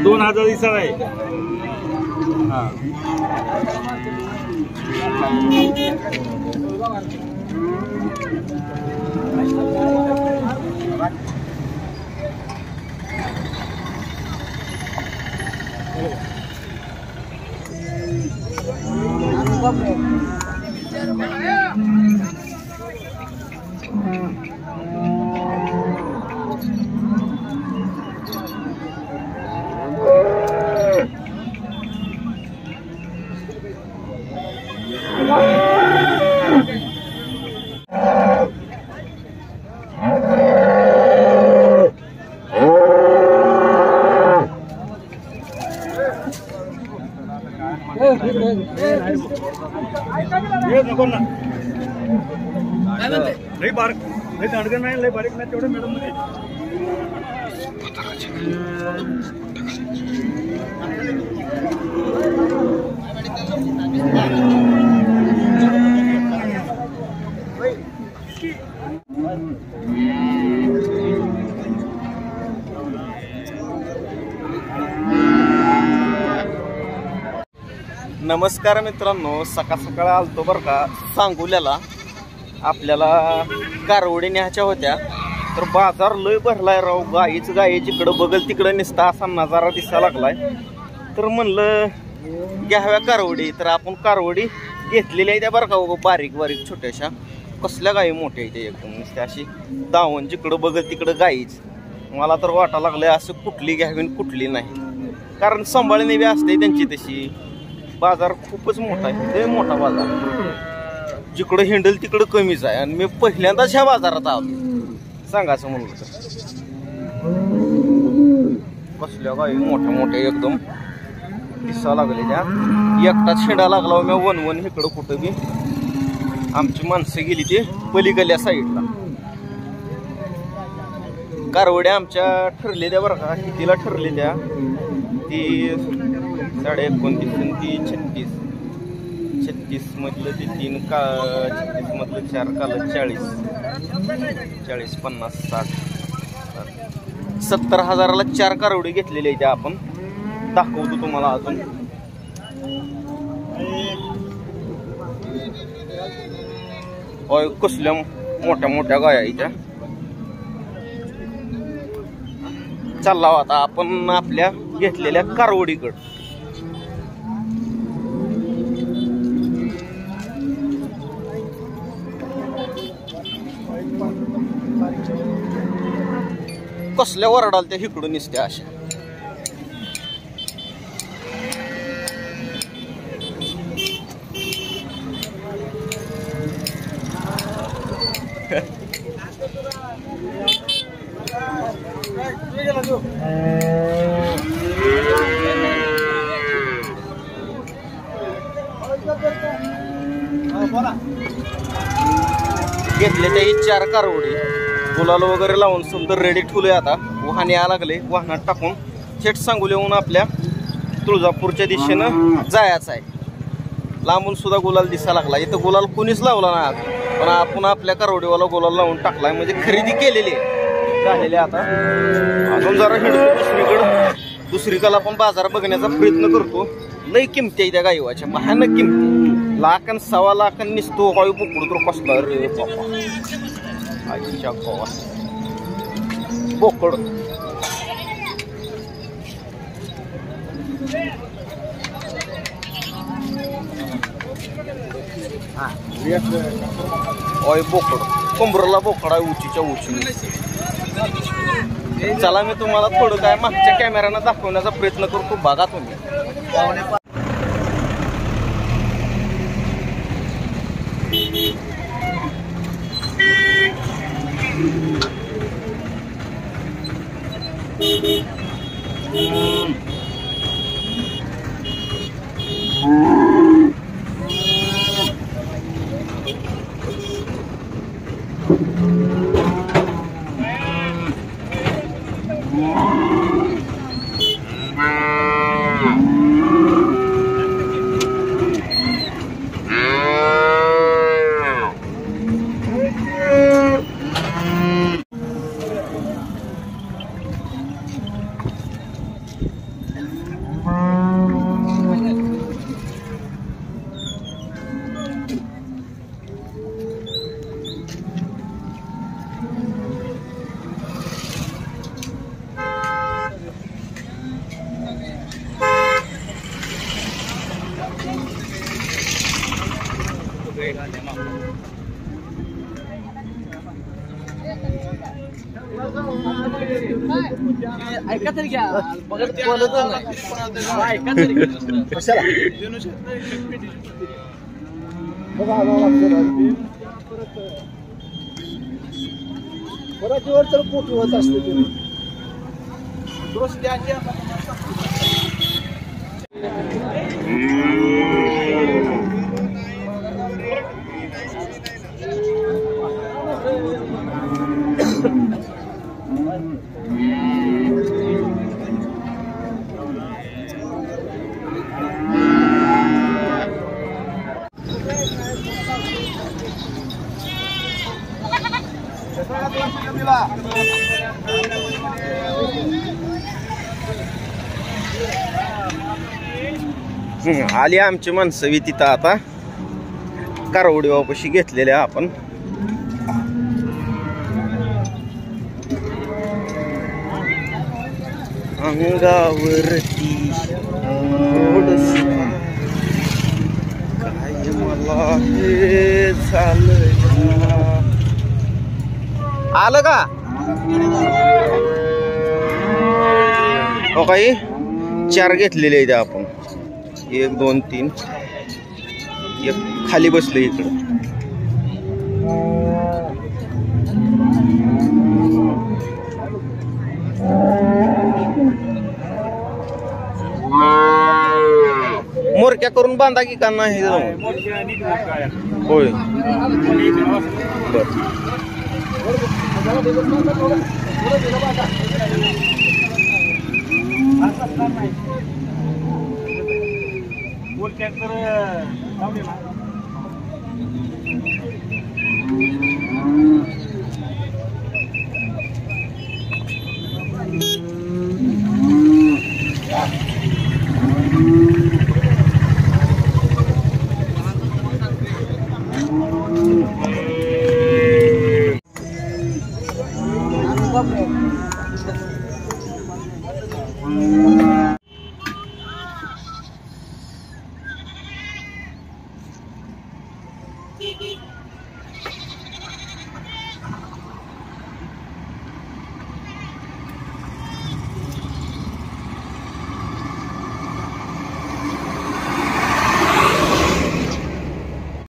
2000 दिसत आहे. हा लई बारीक लई दांडगं नाही, लई बारीक नाही, तेवढं मॅडम मध्ये नमस्कार मित्रांनो, सकाळ सकाळ आलतो बरं का सांगोल्याला. आपल्याला कारवडी न्यायच्या होत्या, तर बाजार लय भरलाय राव. गाई जिकडं बघल तिकडं निसता असा नजारा दिसायला लागलाय. तर म्हणलं घ्याव्या कारवडी. तर आपण कारवडी घेतलेल्या त्या बरं का, बारीक बारीक छोट्याशा. कसल्या गाई मोठ्या इथे एकदम नुसत्या अशी दावण, जिकडं बघल तिकडं गाईच. मला तर वाटायला लागलंय असं कुठली घ्यावी कुठली नाही, कारण सांभाळणे बी असते त्यांची तशी. बाजार खूपच मोठा आहे, लय मोठा बाजार. जिकडं हिंडल तिकडं कमीच आहे. आणि मी पहिल्यांदाच ह्या बाजारात आलो सांगायचं म्हणलं तर. कसल्या गाई मोठ्या मोठ्या एकदम दिसा लागले त्या. एकटाच हिंडा लागला मी वन इकडं कुठं बी. आमची माणसं गेली ती पलीकडल्या साईडला. कारवड्या आमच्या ठरलेल्या बरं का, कितीला ठरलेल्या ती 29.36 36 मधलं ते 3 का 36 मधलं 4 काल 40 50 60 70,000ला 4 कारवडी घेतलेली आहे त्या आपण. दाखवतो तुम्हाला अजून. होय, कसल्या मोठ्या मोठ्या गाया इथ्या. चालला आता आपण आपल्या घेतलेल्या कारवडीकडं. कसल्या वरडाल त्या इकडून निसत्या अशा. घेतले त्याही 4 कारवडी. गुलाल वगैरे लावून सुंदर रेडी ठेवले. आता वाहन यायला लागले, वाहनात टाकून थेट सांगोल्याहून आपल्या तुळजापूरच्या दिशेनं जायचं आहे. लांबून सुद्धा गुलाल दिसायला लागला. इथं गुलाल कोणीच लावला ना, पण आपण आपल्या कारवडीवाला गुलाल लावून टाकलाय, म्हणजे खरेदी केलेली झालेली. आता अजून जरा हिंडतो दुसरीकडे आपण बाजार बघण्याचा प्रयत्न करतो. लई किमती आहे त्या गाईवाच्या, भयानक किमती. लाख आणि 1.25 लाख निसतो हळू पकडू तर कसला रे बाबा. आईच्या गावा बोकड. ओय बोकड, कोंबरला बोकड आहे उंचीच्या उंची. चला मी तुम्हाला थोडं काय मागच्या कॅमेऱ्यानं दाखवण्याचा प्रयत्न करतो, बघा तुम्ही. ऐका तरी घ्या बोलतच नाही ऐका तरी कशाला बराच वेळ तर पोटी होत असते तुम्ही आली आमची माणसं बी तिथं आता कारवडी वापशी घेतलेल्या आपण अंगावरती काय मला हे झालं आलं का हो काही 4 घेतलेले आहेत आपण 1 2 3 एक खाली बसलं इकडं मोरक्या करून बांधा की का नाही होय बोल ट्रॅक्टर